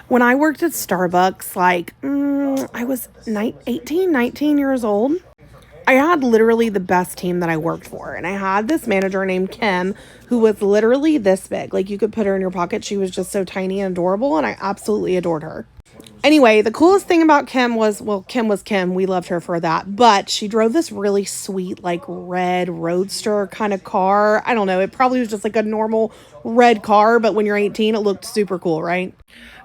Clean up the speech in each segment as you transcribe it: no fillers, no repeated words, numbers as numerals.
When I worked at Starbucks, I was 18, 19 years old. I had literally the best team that I worked for. And I had this manager named Kim who was literally this big. Like, you could put her in your pocket. She was just so tiny and adorable. And I absolutely adored her. Anyway, the coolest thing about Kim was, well, Kim was Kim. We loved her for that. But she drove this really sweet, like, red roadster kind of car. I don't know. It probably was just like a normal red car. But when you're 18, it looked super cool, right?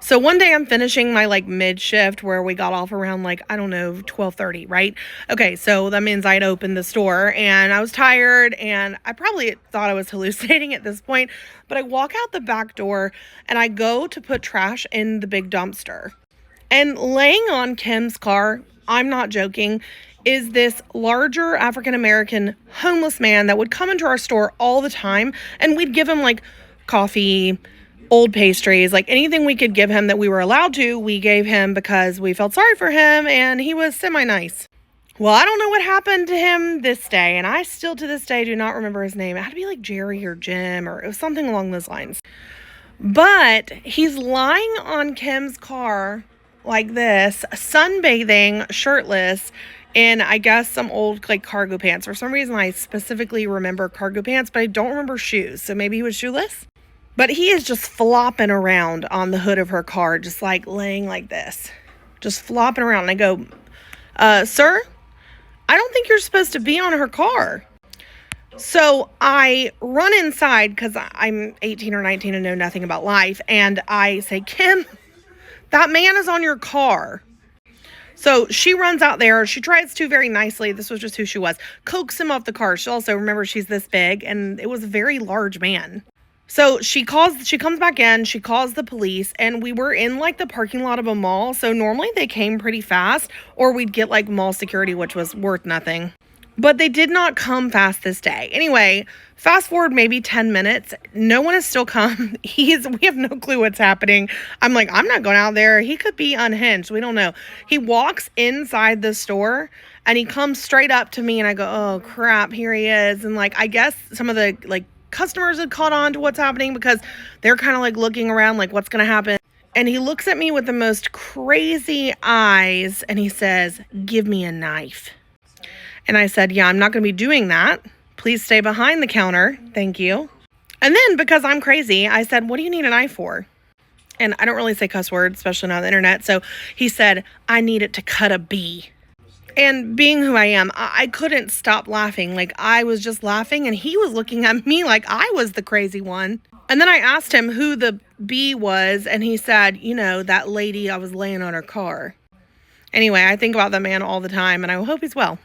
So one day I'm finishing my like mid shift where we got off around like, I don't know, 12:30, right? Okay, so that means I'd opened the store and I was tired and I probably thought I was hallucinating at this point, but I walk out the back door and I go to put trash in the big dumpster. And laying on Kim's car, I'm not joking, is this larger African American homeless man that would come into our store all the time and we'd give him like coffee, old pastries, like anything we could give him that we were allowed to, we gave him because we felt sorry for him and he was semi-nice. Well, I don't know what happened to him this day, and I still to this day do not remember his name. It had to be like Jerry or Jim, or it was something along those lines. But he's lying on Kim's car like this, sunbathing, shirtless, in, I guess, some old like cargo pants. For some reason, I specifically remember cargo pants, but I don't remember shoes. So maybe he was shoeless? But he is just flopping around on the hood of her car, just like laying like this, just flopping around. And I go, sir, I don't think you're supposed to be on her car. So I run inside because I'm 18 or 19 and know nothing about life. And I say, Kim, that man is on your car. So she runs out there. She tries to very nicely. This was just who she was. Coax him off the car. She also, remember, she's this big and it was a very large man. So she comes back in, she calls the police, and we were in like the parking lot of a mall. So normally they came pretty fast, or we'd get like mall security, which was worth nothing. But they did not come fast this day. Anyway, fast forward maybe 10 minutes. No one has still come. We have no clue what's happening. I'm like, I'm not going out there. He could be unhinged. We don't know. He walks inside the store and he comes straight up to me and I go, oh crap, here he is. And like, I guess some of the like customers had caught on to what's happening because they're kind of like looking around like what's going to happen. And he looks at me with the most crazy eyes and he says, give me a knife. And I said, yeah, I'm not going to be doing that. Please stay behind the counter. Thank you. And then because I'm crazy, I said, what do you need a knife for? And I don't really say cuss words, especially not on the internet. So he said, I need it to cut a bee. And being who I am, I couldn't stop laughing. Like, I was just laughing and he was looking at me like I was the crazy one. And then I asked him who the bee was. And he said, you know, that lady I was laying on her car. Anyway, I think about that man all the time and I hope he's well.